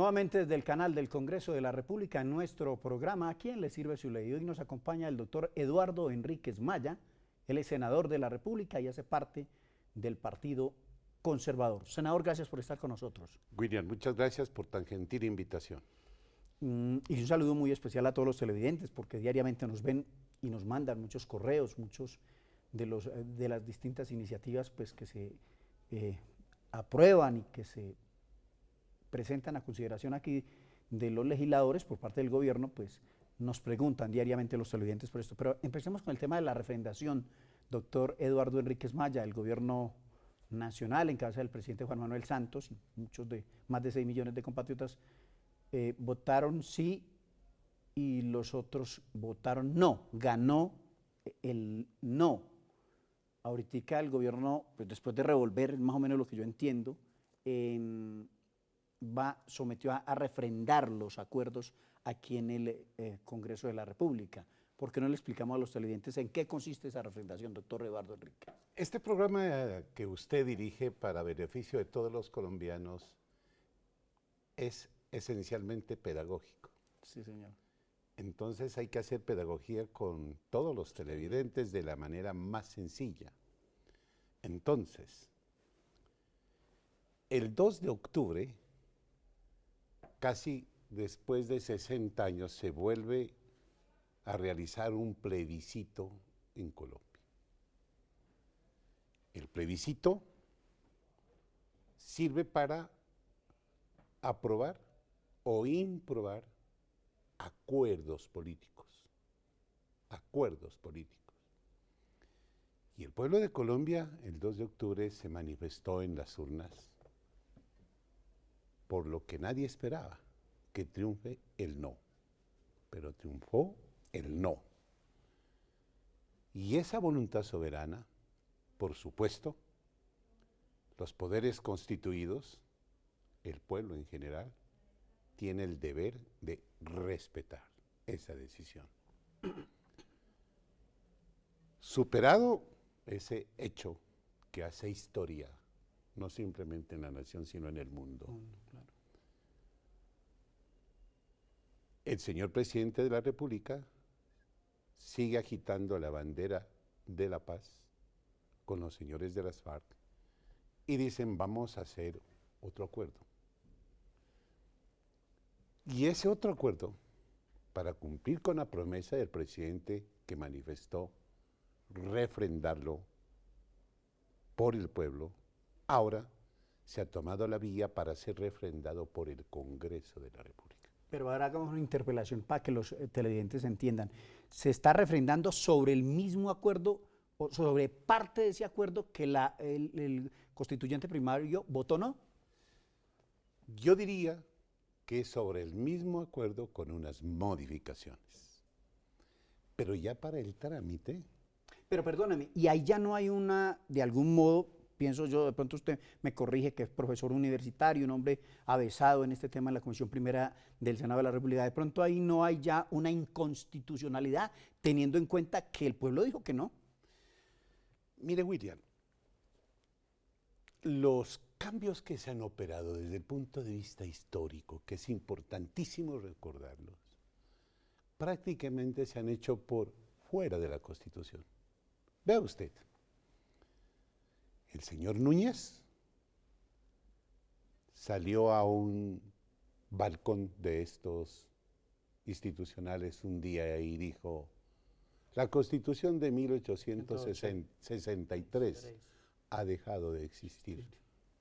Nuevamente desde el canal del Congreso de la República, en nuestro programa ¿A quién le sirve su ley? Hoy nos acompaña el doctor Eduardo Enríquez Maya. Él es senador de la República y hace parte del Partido Conservador. Senador, gracias por estar con nosotros. William, muchas gracias por tan gentil invitación. Y un saludo muy especial a todos los televidentes, porque diariamente nos ven y nos mandan muchos correos, muchos de las distintas iniciativas pues, que se aprueban y que se presentan a consideración aquí de los legisladores por parte del gobierno, pues nos preguntan diariamente los televidentes por esto. Pero empecemos con el tema de la refrendación. Doctor Eduardo Enríquez Maya, el gobierno nacional en cabeza del presidente Juan Manuel Santos y muchos de más de 6 millones de compatriotas votaron sí y los otros votaron no. Ganó el no. Ahorita el gobierno, pues después de revolver más o menos lo que yo entiendo, sometió a refrendar los acuerdos aquí en el Congreso de la República. ¿Por qué no le explicamos a los televidentes en qué consiste esa refrendación, doctor Eduardo Enríquez? Este programa que usted dirige para beneficio de todos los colombianos es esencialmente pedagógico. Sí, señor. Entonces hay que hacer pedagogía con todos los televidentes de la manera más sencilla. Entonces, el 2 de octubre, casi después de 60 años, se vuelve a realizar un plebiscito en Colombia. El plebiscito sirve para aprobar o improbar acuerdos políticos. Acuerdos políticos. Y el pueblo de Colombia, el 2 de octubre, se manifestó en las urnas por lo que nadie esperaba, que triunfe el no. Pero triunfó el no. Y esa voluntad soberana, por supuesto, los poderes constituidos, el pueblo en general, tiene el deber de respetar esa decisión. Superado ese hecho que hace historia, no simplemente en la nación, sino en el mundo. Claro. El señor presidente de la República sigue agitando la bandera de la paz con los señores de las FARC y dicen vamos a hacer otro acuerdo. Y ese otro acuerdo, para cumplir con la promesa del presidente que manifestó refrendarlo por el pueblo, ahora se ha tomado la vía para ser refrendado por el Congreso de la República. Pero ahora hagamos una interpelación para que los televidentes entiendan. ¿Se está refrendando sobre el mismo acuerdo o sobre parte de ese acuerdo que el constituyente primario votó no? Yo diría que es sobre el mismo acuerdo con unas modificaciones. Pero ya para el trámite... Pero perdóneme, y ahí ya no hay de algún modo, pienso yo, de pronto usted me corrige, que es profesor universitario, un hombre avesado en este tema en la Comisión Primera del Senado de la República, de pronto ahí no hay ya una inconstitucionalidad, teniendo en cuenta que el pueblo dijo que no. Mire, William, los cambios que se han operado desde el punto de vista histórico, que es importantísimo recordarlos, prácticamente se han hecho por fuera de la Constitución. Vea usted, el señor Núñez salió a un balcón de estos institucionales un día y dijo, la Constitución de 1863 ha dejado de existir.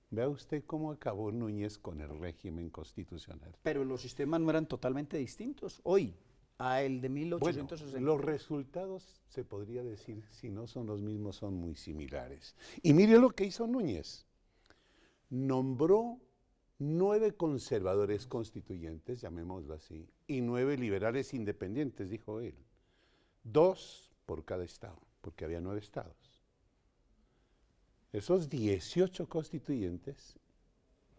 Vea usted cómo acabó Núñez con el régimen constitucional. Pero los sistemas no eran totalmente distintos hoy a el de 1860. Bueno, los resultados, se podría decir, si no son los mismos, son muy similares. Y mire lo que hizo Núñez. Nombró 9 conservadores constituyentes, llamémoslo así, y 9 liberales independientes, dijo él. 2 por cada estado, porque había 9 estados. Esos 18 constituyentes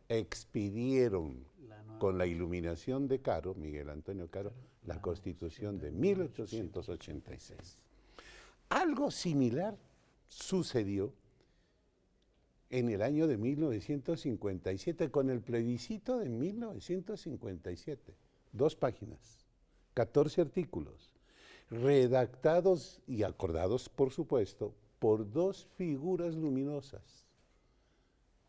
expidieron con la iluminación de Caro, Miguel Antonio Caro, la Constitución de 1886. Algo similar sucedió en el año de 1957, con el plebiscito de 1957. 2 páginas, 14 artículos, redactados y acordados, por supuesto, por 2 figuras luminosas,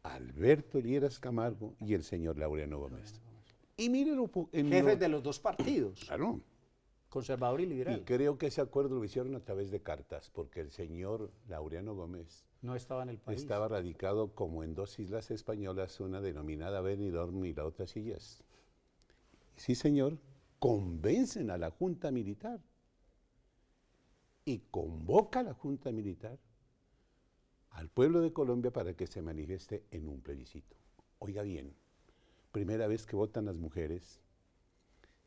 Alberto Lleras Camargo y el señor Laureano Gómez. Y mírenlo. Jefes de los 2 partidos, Claro. conservador y liberal. Y creo que ese acuerdo lo hicieron a través de cartas, porque el señor Laureano Gómez No estaba en el país. estaba radicado como en 2 islas españolas, una denominada Benidorm y la otra Sillas. Sí, señor, convencen a la Junta Militar y convoca a la Junta Militar al pueblo de Colombia para que se manifieste en un plebiscito. Oiga bien, primera vez que votan las mujeres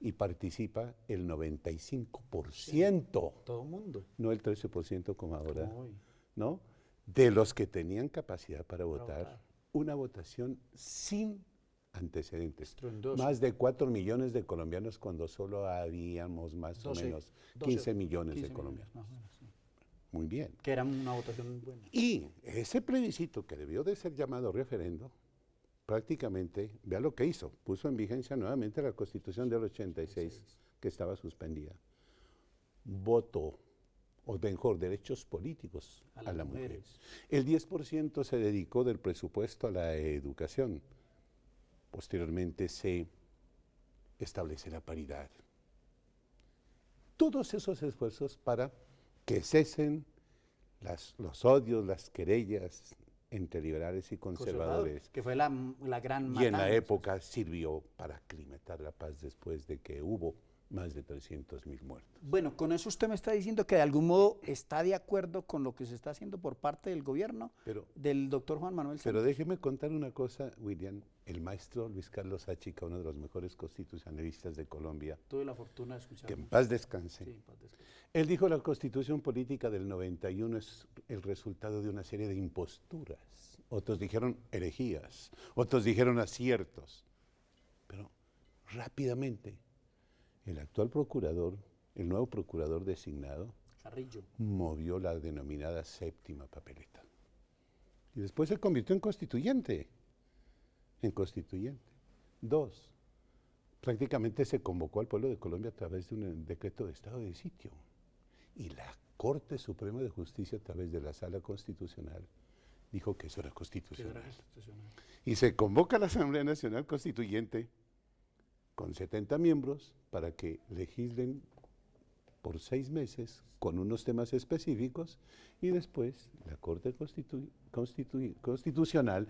y participa el 95%, Todo el mundo. no el 13% como ahora, Uy. ¿no? De los que tenían capacidad para votar, votar. una votación sin antecedentes. Estruendoso. Más de 4 millones de colombianos cuando solo habíamos más 12, o menos 12, 15 millones 15 de colombianos. más o menos, sí. Muy bien. Que era una votación buena. Y ese plebiscito que debió de ser llamado referendo, prácticamente, vea lo que hizo, puso en vigencia nuevamente la Constitución del 86, que estaba suspendida. Voto, o mejor, derechos políticos A a las la mujer. mujeres. El 10% se dedicó del presupuesto a la educación. Posteriormente se establece la paridad. Todos esos esfuerzos para que cesen los odios, las querellas entre liberales y conservadores. Que fue la gran Y en la matanza. época sirvió para aclimatar la paz después de que hubo más de 300.000 muertos. Bueno, con eso usted me está diciendo que de algún modo está de acuerdo con lo que se está haciendo por parte del gobierno Pero, del doctor Juan Manuel pero Santos. déjeme contar una cosa, William. El maestro Luis Carlos Achica, uno de los mejores constitucionalistas de Colombia, Tuve la fortuna de escuchar. que en paz descanse, Sí, en paz descanse. él dijo la Constitución política del 91 es el resultado de una serie de imposturas. Otros dijeron herejías, otros dijeron aciertos. Pero rápidamente, el actual procurador, el nuevo procurador designado, Carrillo. movió la denominada séptima papeleta. Y después se convirtió en constituyente. En constituyente. 2, prácticamente se convocó al pueblo de Colombia a través de un decreto de estado de sitio. Y la Corte Suprema de Justicia, a través de la Sala Constitucional, dijo que eso era Que constitucional. era constitucional. Y se convoca a la Asamblea Nacional Constituyente con 70 miembros para que legislen por 6 meses con unos temas específicos y después la Corte Constitucional,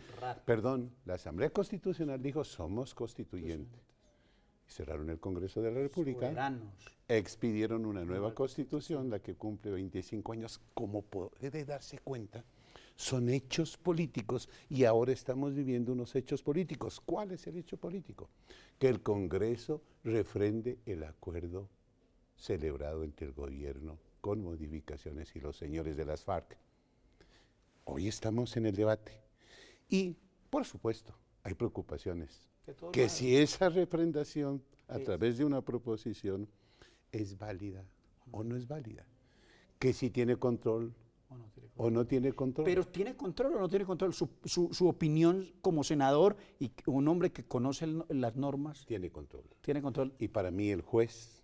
la Asamblea Constitucional dijo somos constituyentes. Y cerraron el Congreso de la República, Soberanos. expidieron una nueva constitución, la que cumple 25 años. Como puede darse cuenta, son hechos políticos y ahora estamos viviendo unos hechos políticos. ¿Cuál es el hecho político? Que el Congreso refrende el acuerdo celebrado entre el gobierno con modificaciones y los señores de las FARC. Hoy estamos en el debate y, por supuesto, hay preocupaciones. Que si esa refrendación a través de una proposición es válida o no es válida. Que si tiene control o no tiene control. Pero ¿tiene control o no tiene control? Su opinión como senador y un hombre que conoce las normas. Tiene control. Tiene control. Y para mí el juez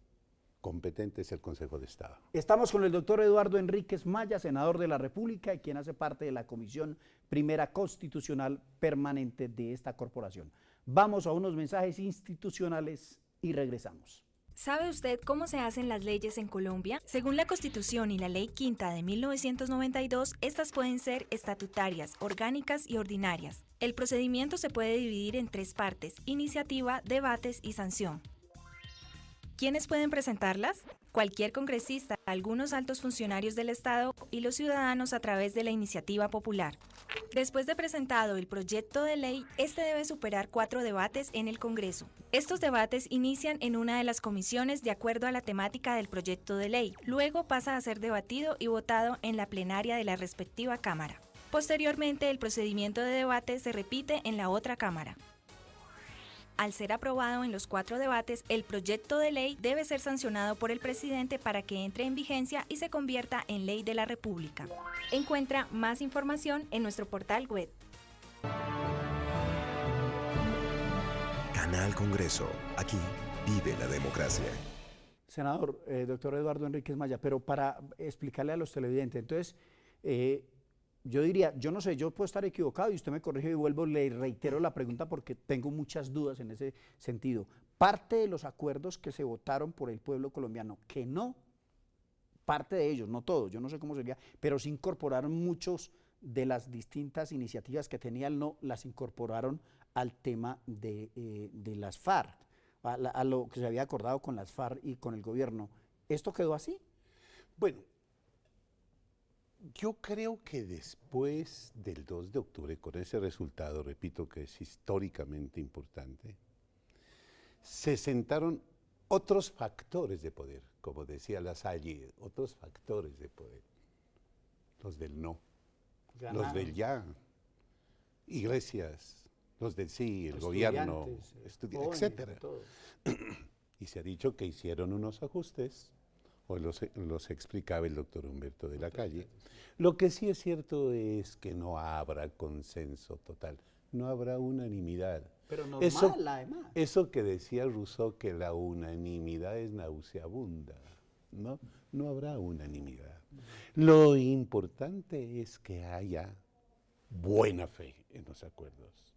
competente es el Consejo de Estado. Estamos con el doctor Eduardo Enríquez Maya, senador de la República y quien hace parte de la Comisión Primera Constitucional Permanente de esta corporación. Vamos a unos mensajes institucionales y regresamos. ¿Sabe usted cómo se hacen las leyes en Colombia? Según la Constitución y la Ley Quinta de 1992, estas pueden ser estatutarias, orgánicas y ordinarias. El procedimiento se puede dividir en 3 partes: iniciativa, debates y sanción. ¿Quiénes pueden presentarlas? Cualquier congresista, algunos altos funcionarios del Estado y los ciudadanos a través de la iniciativa popular. Después de presentado el proyecto de ley, este debe superar 4 debates en el Congreso. Estos debates inician en una de las comisiones de acuerdo a la temática del proyecto de ley. Luego pasa a ser debatido y votado en la plenaria de la respectiva Cámara. Posteriormente, el procedimiento de debate se repite en la otra Cámara. Al ser aprobado en los 4 debates, el proyecto de ley debe ser sancionado por el presidente para que entre en vigencia y se convierta en ley de la República. Encuentra más información en nuestro portal web. Gana al Congreso. Aquí vive la democracia. Senador, doctor Eduardo Enríquez Maya, pero para explicarle a los televidentes, entonces, yo diría, yo no sé, yo puedo estar equivocado y usted me corrige y vuelvo, le reitero la pregunta porque tengo muchas dudas en ese sentido. Parte de los acuerdos que se votaron por el pueblo colombiano, que no, parte de ellos, no todos, yo no sé cómo sería, pero sí incorporaron muchos de las distintas iniciativas que tenía el no, las incorporaron al tema de las FARC, a lo que se había acordado con las FARC y con el gobierno. ¿Esto quedó así? Bueno, yo creo que después del 2 de octubre, con ese resultado, repito que es históricamente importante, se sentaron otros factores de poder, como decía Lasalle, otros factores de poder, los del no, los del ya, iglesias, los del sí, el gobierno, etcétera. Y se ha dicho que hicieron unos ajustes, o los explicaba el doctor Humberto de la Calle. Lo que sí es cierto es que no habrá consenso total, no habrá unanimidad. Pero normal, además. Eso que decía Rousseau, que la unanimidad es nauseabunda, ¿no? No habrá unanimidad. Lo importante es que haya buena fe en los acuerdos.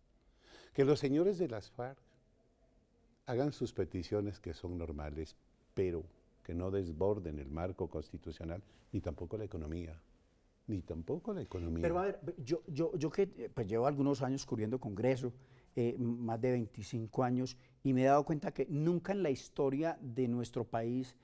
Que los señores de las FARC hagan sus peticiones que son normales, pero que no desborden el marco constitucional, ni tampoco la economía. Ni tampoco la economía. Pero a ver, yo que pues llevo algunos años cubriendo Congreso, más de 25 años, y me he dado cuenta que nunca en la historia de nuestro país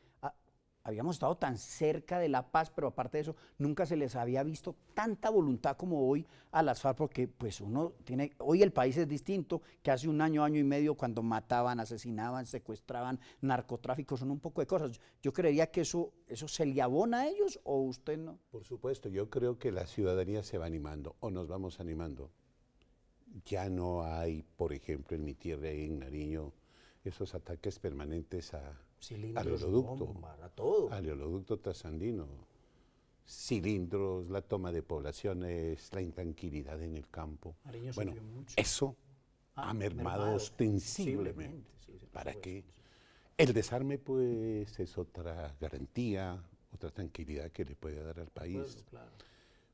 habíamos estado tan cerca de la paz, pero aparte de eso, nunca se les había visto tanta voluntad como hoy a las FARC, porque pues uno tiene, hoy el país es distinto que hace un año, año y medio, cuando mataban, asesinaban, secuestraban, narcotráfico, son un poco de cosas. Yo creería que eso se le abona a ellos, ¿o usted no? Por supuesto, yo creo que la ciudadanía se va animando, o nos vamos animando. Ya no hay, por ejemplo, en mi tierra, en Nariño, esos ataques permanentes al oleoducto, al oleoducto trasandino, cilindros, la toma de poblaciones, la intranquilidad en el campo. Bueno, eso ha mermado ostensiblemente. ¿Para qué? El desarme, pues, es otra garantía, otra tranquilidad que le puede dar al país.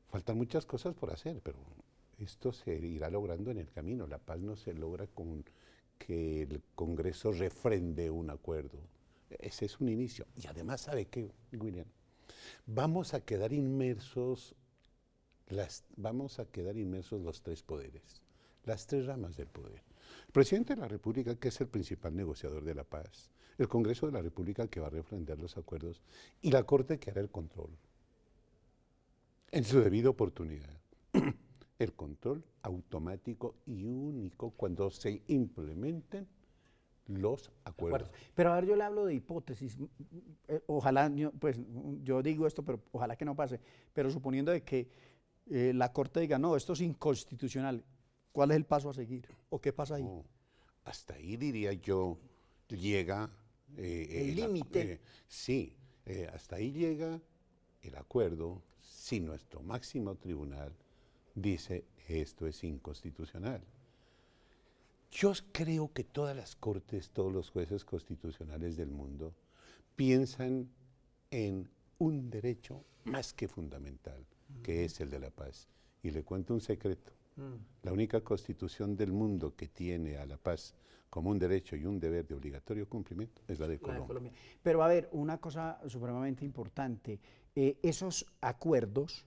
Faltan muchas cosas por hacer, pero esto se irá logrando en el camino. La paz no se logra con que el Congreso refrende un acuerdo. Ese es un inicio. Y además, ¿sabe qué, William? Vamos a quedar inmersos los tres poderes, las tres ramas del poder. El presidente de la República, que es el principal negociador de la paz, el Congreso de la República, que va a refrendar los acuerdos, y la Corte, que hará el control, en su debida oportunidad. El control automático y único cuando se implementen los acuerdos. Pero a ver, yo le hablo de hipótesis, ojalá, pues yo digo esto, pero ojalá que no pase, pero suponiendo de que la Corte diga, no, esto es inconstitucional, ¿cuál es el paso a seguir? ¿O qué pasa ahí? Hasta ahí, diría yo, llega el límite. Sí, hasta ahí llega el acuerdo si nuestro máximo tribunal dice esto es inconstitucional. Yo creo que todas las cortes, todos los jueces constitucionales del mundo piensan en un derecho más que fundamental, que es el de la paz. Y le cuento un secreto. La única constitución del mundo que tiene a la paz como un derecho y un deber de obligatorio cumplimiento es la de Colombia. Pero a ver, una cosa supremamente importante, esos acuerdos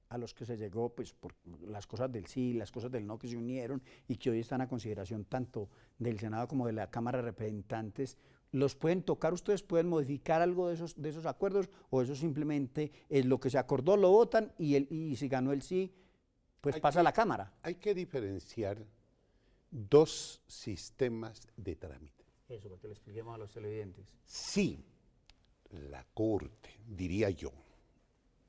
a los que se llegó, pues por las cosas del sí, las cosas del no que se unieron y que hoy están a consideración tanto del Senado como de la Cámara de Representantes, ¿los pueden tocar ustedes? ¿Pueden modificar algo de esos acuerdos? ¿O eso simplemente es lo que se acordó, lo votan y si ganó el sí, pues pasa a la Cámara? Hay que diferenciar dos sistemas de trámite. Eso, para que le expliquemos a los televidentes. Sí, la Corte, diría yo,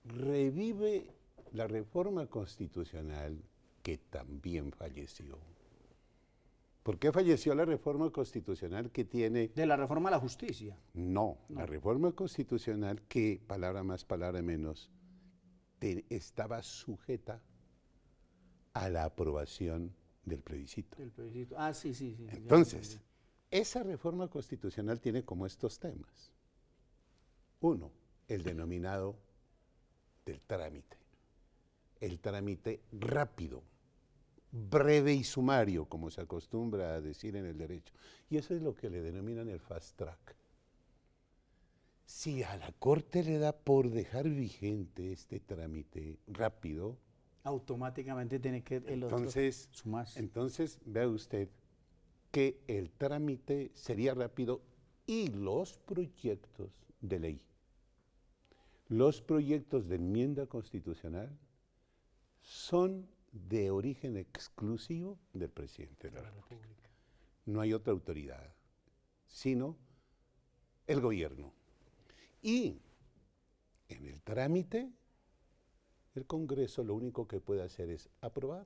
revive la reforma constitucional que también falleció. ¿Por qué falleció la reforma constitucional que tiene? ¿De la reforma a la justicia? No, la reforma constitucional que, palabra más, palabra menos, estaba sujeta a la aprobación del plebiscito. El plebiscito. Ah, sí, sí, sí. Entonces, esa reforma constitucional tiene como estos temas. Uno, el denominado del trámite. El trámite rápido, breve y sumario, como se acostumbra a decir en el derecho. Y eso es lo que le denominan el fast track. Si a la Corte le da por dejar vigente este trámite rápido, automáticamente tiene que el entonces, otro sumarse. Entonces, vea usted que el trámite sería rápido y los proyectos de ley, los proyectos de enmienda constitucional son de origen exclusivo del presidente de la República. No hay otra autoridad, sino el gobierno. Y en el trámite, el Congreso lo único que puede hacer es aprobar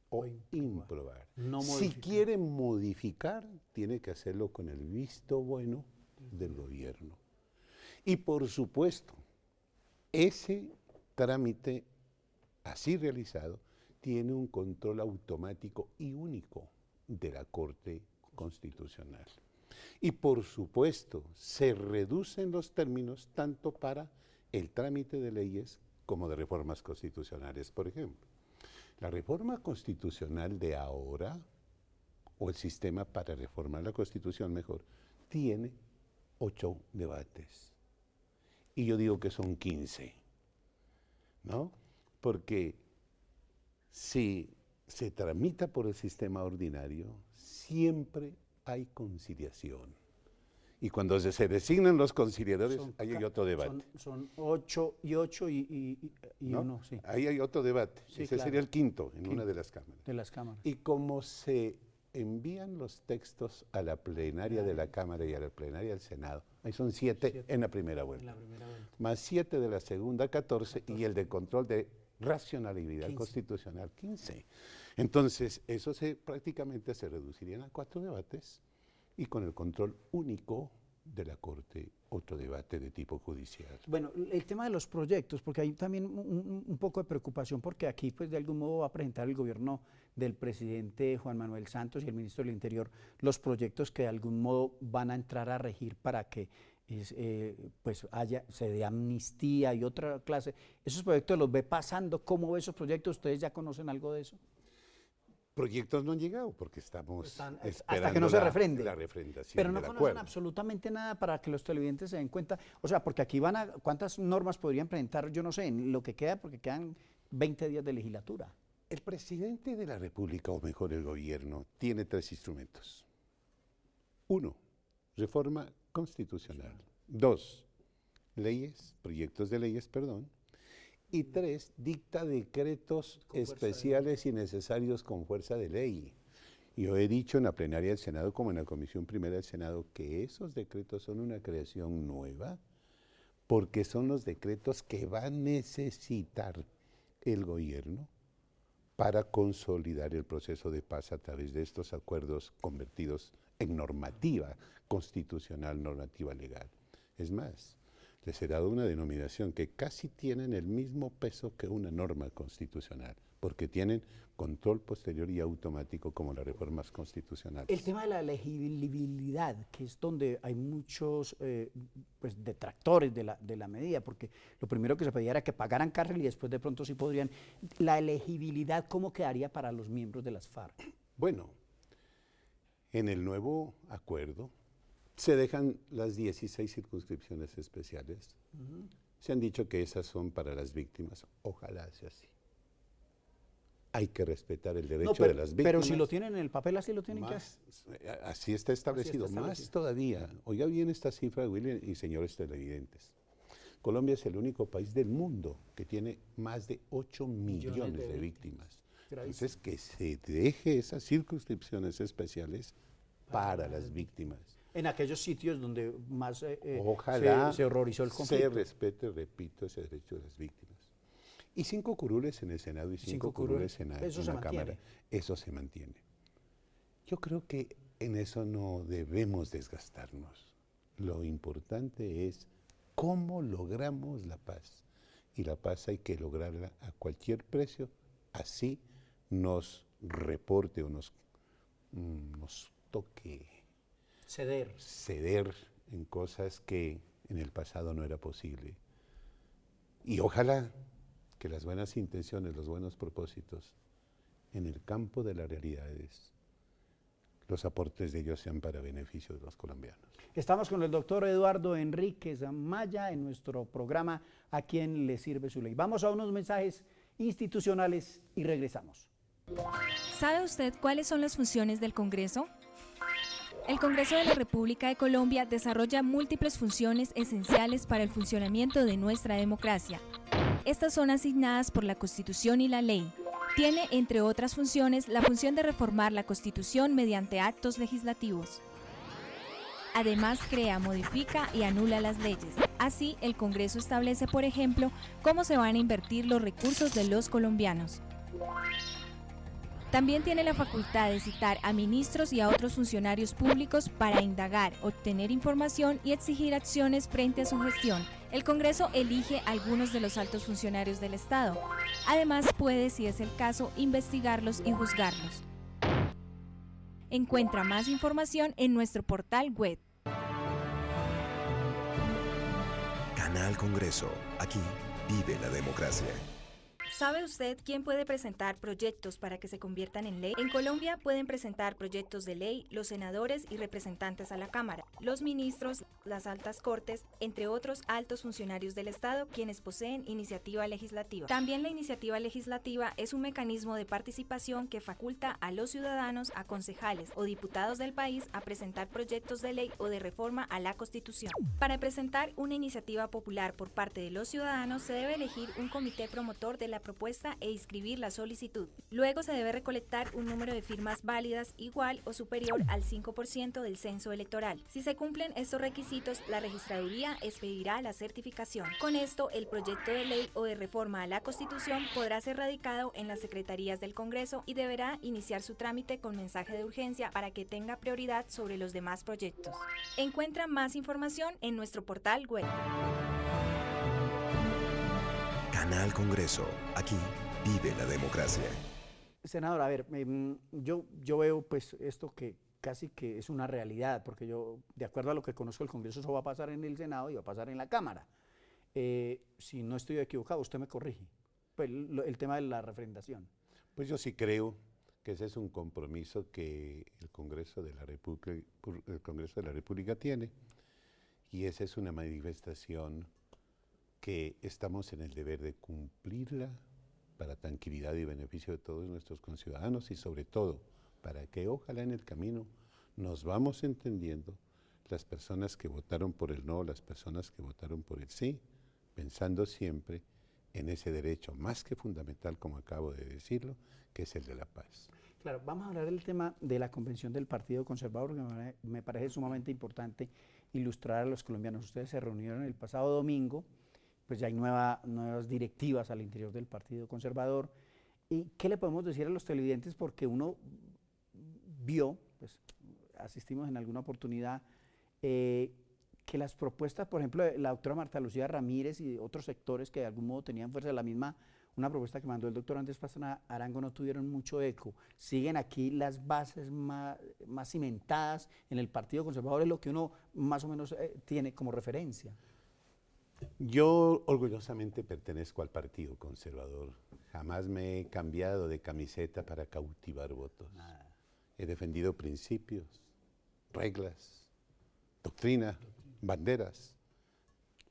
o improbar. No si modificar. quiere modificar, tiene que hacerlo con el visto bueno del gobierno. Y por supuesto, ese trámite así realizado tiene un control automático y único de la Corte Constitucional. Y por supuesto, se reducen los términos tanto para el trámite de leyes como de reformas constitucionales. Por ejemplo, la reforma constitucional de ahora, o el sistema para reformar la Constitución mejor, tiene 8 debates. Y yo digo que son 15, ¿no? Porque si se tramita por el sistema ordinario, siempre hay conciliación. Y cuando se designan los conciliadores, ahí hay otro debate. Son 8 y 8 y ¿no? 1, sí. Ahí hay otro debate. Sí, Ese claro. sería el quinto en una de las cámaras. De las cámaras. Y como se envían los textos a la plenaria de la Cámara y a la plenaria del Senado, ahí son 7 en la primera vuelta. La primera vuelta. Más 7 de la segunda, 14, y el de control de racionalidad 15. constitucional, 15. Entonces, eso prácticamente se reducirían a 4 debates y con el control único de la Corte, otro debate de tipo judicial. Bueno, el tema de los proyectos, porque hay también un poco de preocupación, porque aquí pues de algún modo va a presentar el gobierno del presidente Juan Manuel Santos y el ministro del Interior los proyectos que de algún modo van a entrar a regir para que pues se dé amnistía y otra clase. ¿Esos proyectos los ve pasando? ¿Cómo ve esos proyectos? ¿Ustedes ya conocen algo de eso? Proyectos no han llegado porque estamos esperando hasta que no se refrende. la refrendación Pero no del conocen acuerdo. absolutamente nada para que los televidentes se den cuenta. O sea, porque aquí ¿cuántas normas podrían presentar? Yo no sé, en lo que queda, porque quedan 20 días de legislatura. El presidente de la República, o mejor el gobierno, tiene 3 instrumentos. 1, reforma constitucional. 2, proyectos de leyes, perdón. Y 3, dicta decretos especiales y necesarios con fuerza de ley. Yo he dicho en la plenaria del Senado como en la Comisión Primera del Senado que esos decretos son una creación nueva porque son los decretos que va a necesitar el gobierno para consolidar el proceso de paz a través de estos acuerdos convertidos en normativa constitucional, normativa legal. Es más, les he dado una denominación que casi tienen el mismo peso que una norma constitucional, porque tienen control posterior y automático como las reformas constitucionales. El tema de la elegibilidad, que es donde hay muchos pues detractores de la medida, porque lo primero que se pedía era que pagaran cárcel y después de pronto sí podrían. La elegibilidad, ¿cómo quedaría para los miembros de las FARC? Bueno, en el nuevo acuerdo se dejan las 16 circunscripciones especiales. Se han dicho que esas son para las víctimas. Ojalá sea así. Hay que respetar el derecho de las víctimas. Pero si lo tienen en el papel, así lo tienen que hacer. Así está establecido. Más todavía. Oiga bien esta cifra, William y señores televidentes. Colombia es el único país del mundo que tiene más de 8 millones de víctimas. Entonces, que se deje esas circunscripciones especiales para las víctimas. En aquellos sitios donde más Ojalá se horrorizó el conflicto. se respete, repito, ese derecho de las víctimas. Y 5 curules en el Senado y 5 curules en la Cámara. Eso se mantiene. Yo creo que en eso no debemos desgastarnos. Lo importante es cómo logramos la paz. Y la paz hay que lograrla a cualquier precio. Así nos reporte o nos toque ceder en cosas que en el pasado no era posible. Y ojalá que las buenas intenciones, los buenos propósitos, en el campo de las realidades, los aportes de ellos sean para beneficio de los colombianos. Estamos con el doctor Eduardo Enríquez Amaya en nuestro programa ¿A quién le sirve su ley? Vamos a unos mensajes institucionales y regresamos. ¿Sabe usted cuáles son las funciones del Congreso? El Congreso de la República de Colombia desarrolla múltiples funciones esenciales para el funcionamiento de nuestra democracia. Estas son asignadas por la Constitución y la ley. Tiene, entre otras funciones, la función de reformar la Constitución mediante actos legislativos. Además, crea, modifica y anula las leyes. Así, el Congreso establece, por ejemplo, cómo se van a invertir los recursos de los colombianos. También tiene la facultad de citar a ministros y a otros funcionarios públicos para indagar, obtener información y exigir acciones frente a su gestión. El Congreso elige a algunos de los altos funcionarios del Estado. Además, puede, si es el caso, investigarlos y juzgarlos. Encuentra más información en nuestro portal web. Canal Congreso. Aquí vive la democracia. ¿Sabe usted quién puede presentar proyectos para que se conviertan en ley? En Colombia pueden presentar proyectos de ley los senadores y representantes a la Cámara, los ministros, las altas cortes, entre otros altos funcionarios del Estado, quienes poseen iniciativa legislativa. También la iniciativa legislativa es un mecanismo de participación que faculta a los ciudadanos, a concejales o diputados del país a presentar proyectos de ley o de reforma a la Constitución. Para presentar una iniciativa popular por parte de los ciudadanos se debe elegir un comité promotor de la propuesta e inscribir la solicitud. Luego se debe recolectar un número de firmas válidas igual o superior al 5% del censo electoral. Si se cumplen estos requisitos, la registraduría expedirá la certificación. Con esto, el proyecto de ley o de reforma a la Constitución podrá ser radicado en las secretarías del Congreso y deberá iniciar su trámite con mensaje de urgencia para que tenga prioridad sobre los demás proyectos. Encuentra más información en nuestro portal web. Canal Congreso. Aquí vive la democracia. Senador, a ver, yo veo pues esto que casi que es una realidad, porque yo, de acuerdo a lo que conozco el Congreso, eso va a pasar en el Senado y va a pasar en la Cámara. Si no estoy equivocado, usted me corrige. Pues el tema de la referendación. Pues yo sí creo que ese es un compromiso que el Congreso de la República tiene, y esa es una manifestación que estamos en el deber de cumplirla para tranquilidad y beneficio de todos nuestros conciudadanos, y sobre todo para que ojalá en el camino nos vamos entendiendo las personas que votaron por el no, las personas que votaron por el sí, pensando siempre en ese derecho más que fundamental, como acabo de decirlo, que es el de la paz. Claro, vamos a hablar del tema de la convención del Partido Conservador, que me parece sumamente importante ilustrar a los colombianos. Ustedes se reunieron el pasado domingo, pues ya hay nuevas directivas al interior del Partido Conservador. ¿Y qué le podemos decir a los televidentes? Porque uno vio, pues asistimos en alguna oportunidad, que las propuestas, por ejemplo, de la doctora Marta Lucía Ramírez y de otros sectores que de algún modo tenían fuerza de la misma, una propuesta que mandó el doctor Andrés Pastrana Arango, no tuvieron mucho eco. Siguen aquí las bases más cimentadas en el Partido Conservador, es lo que uno más o menos tiene como referencia. Yo orgullosamente pertenezco al Partido Conservador. Jamás me he cambiado de camiseta para cautivar votos. He defendido principios, reglas, doctrina, banderas,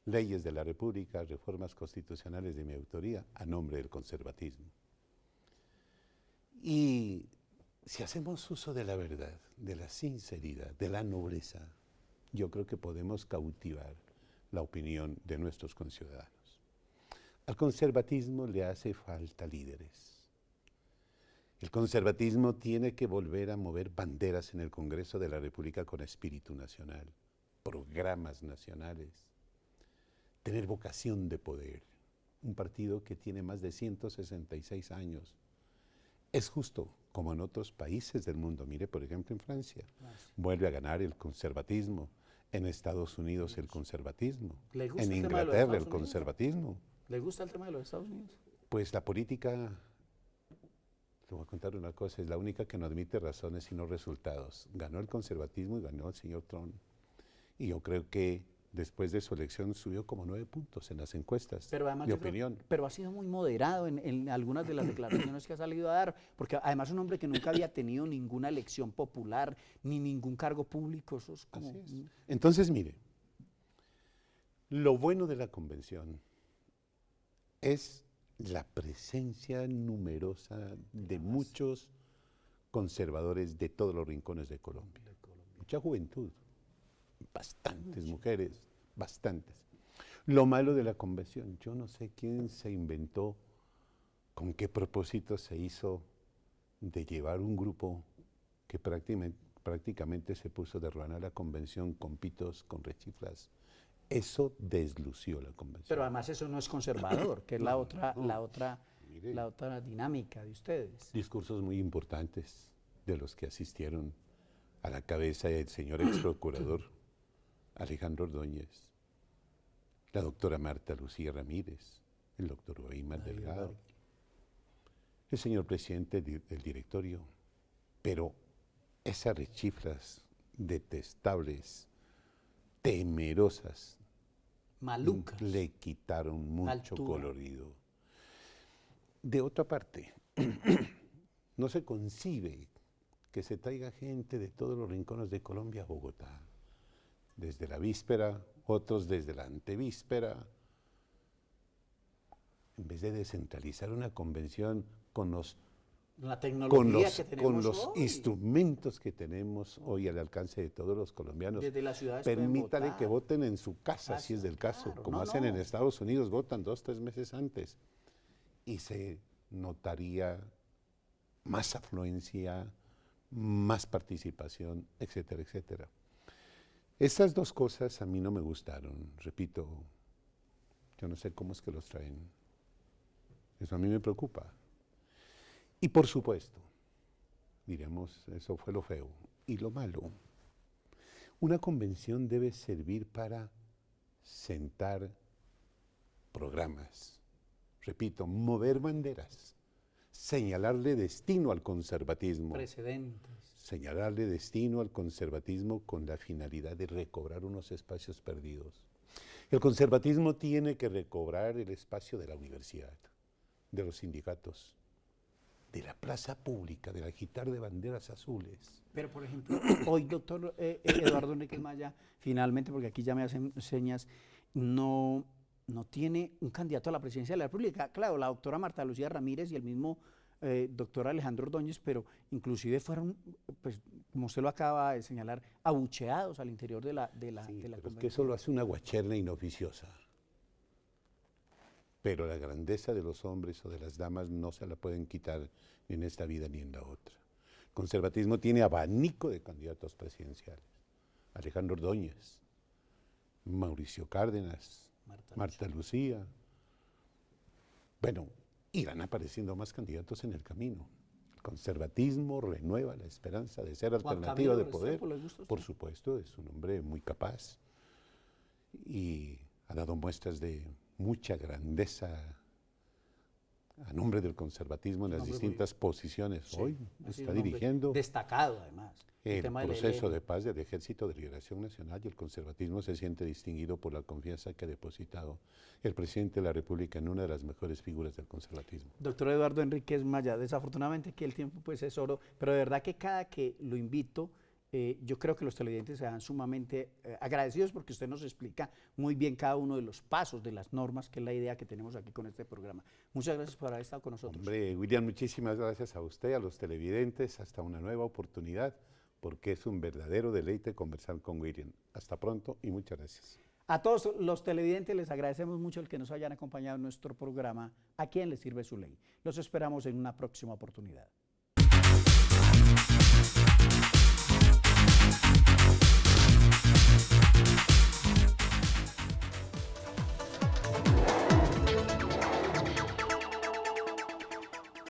leyes de la República, reformas constitucionales de mi autoría, a nombre del conservatismo. Y si hacemos uso de la verdad, de la sinceridad, de la nobleza, yo creo que podemos cautivar la opinión de nuestros conciudadanos. Al conservatismo le hace falta líderes. El conservatismo tiene que volver a mover banderas en el Congreso de la República con espíritu nacional, programas nacionales, tener vocación de poder. Un partido que tiene más de 166 años. Es justo, como en otros países del mundo. Mire, por ejemplo, en Francia, vuelve a ganar el conservatismo. En Estados Unidos el conservatismo, en Inglaterra el conservatismo. ¿Le gusta el tema de los Estados Unidos? Pues la política te voy a contar una cosa, es la única que no admite razones sino resultados. Ganó el conservatismo y ganó el señor Trump. Y yo creo que después de su elección subió como 9 puntos en las encuestas Pero además de yo creo- opinión. pero ha sido muy moderado en algunas de las declaraciones que ha salido a dar, porque además un hombre que nunca había tenido ninguna elección popular, ni ningún cargo público, eso es como... Así es. Entonces, mire, lo bueno de la convención es la presencia numerosa de muchos conservadores de todos los rincones de Colombia. Mucha juventud, bastantes mujeres, bastantes. Lo malo de la convención, yo no sé quién se inventó, con qué propósito se hizo de llevar un grupo que prácticamente se puso de ruana la convención con pitos, con rechiflas. Eso deslució la convención. Pero además eso no es conservador, que es la otra Mire. la otra dinámica de ustedes. Discursos muy importantes de los que asistieron a la cabeza del señor ex procurador Alejandro Ordóñez, la doctora Marta Lucía Ramírez, el doctor Weimar Delgado, el señor presidente del directorio, pero esas rechiflas detestables, temerosas, Malucas. le quitaron mucho Altura. colorido. De otra parte, no se concibe que se traiga gente de todos los rincones de Colombia a Bogotá, desde la víspera, otros desde la antevíspera, en vez de descentralizar una convención con los La tecnología que con tenemos los hoy. instrumentos que tenemos hoy al alcance de todos los colombianos. Desde las ciudades pueden Permítale votar. que voten en su casa, si es del caso, claro, como no, hacen en no. Estados Unidos, votan 2, 3 meses antes. Y se notaría más afluencia, más participación, etcétera, etcétera. Estas dos cosas a mí no me gustaron, repito, yo no sé cómo es que los traen. Eso a mí me preocupa. Y por supuesto, diríamos, eso fue lo feo. Y lo malo, una convención debe servir para sentar programas, repito, mover banderas, señalarle destino al conservatismo. Precedentes. Señalarle destino al conservatismo con la finalidad de recobrar unos espacios perdidos. El conservatismo tiene que recobrar el espacio de la universidad, de los sindicatos, de la plaza pública, del agitar de banderas azules. Pero, por ejemplo, hoy, doctor Eduardo Enríquez Maya, finalmente, porque aquí ya me hacen señas, no tiene un candidato a la presidencia de la República. Claro, la doctora Marta Lucía Ramírez y el mismo doctor Alejandro Ordóñez, pero inclusive fueron, pues, como usted lo acaba de señalar, abucheados al interior de la Sí, pero es que convención. eso lo hace una guacherna inoficiosa. Pero la grandeza de los hombres o de las damas no se la pueden quitar ni en esta vida ni en la otra. El conservatismo tiene abanico de candidatos presidenciales. Alejandro Ordóñez, Mauricio Cárdenas, Marta Lucía. Bueno, irán apareciendo más candidatos en el camino. El conservatismo renueva la esperanza de ser Juan alternativa Camilo de poder. Restrepo, ¿le gusta a usted? Por supuesto, es un hombre muy capaz y ha dado muestras de mucha grandeza a nombre del conservatismo en las hombre muy- distintas posiciones. Sí, Hoy ha sido está un hombre dirigiendo destacado, además. el tema del proceso ELN. de paz del Ejército de Liberación Nacional, y el conservatismo se siente distinguido por la confianza que ha depositado el presidente de la República en una de las mejores figuras del conservatismo. Doctor Eduardo Enríquez Maya, desafortunadamente aquí el tiempo pues es oro, pero de verdad que cada que lo invito, yo creo que los televidentes serán sumamente agradecidos porque usted nos explica muy bien cada uno de los pasos, de las normas, que es la idea que tenemos aquí con este programa. Muchas gracias por haber estado con nosotros. Hombre, William, muchísimas gracias a usted, a los televidentes, hasta una nueva oportunidad, porque es un verdadero deleite conversar con William. Hasta pronto y muchas gracias. A todos los televidentes les agradecemos mucho el que nos hayan acompañado en nuestro programa ¿A quién le sirve su ley? Los esperamos en una próxima oportunidad.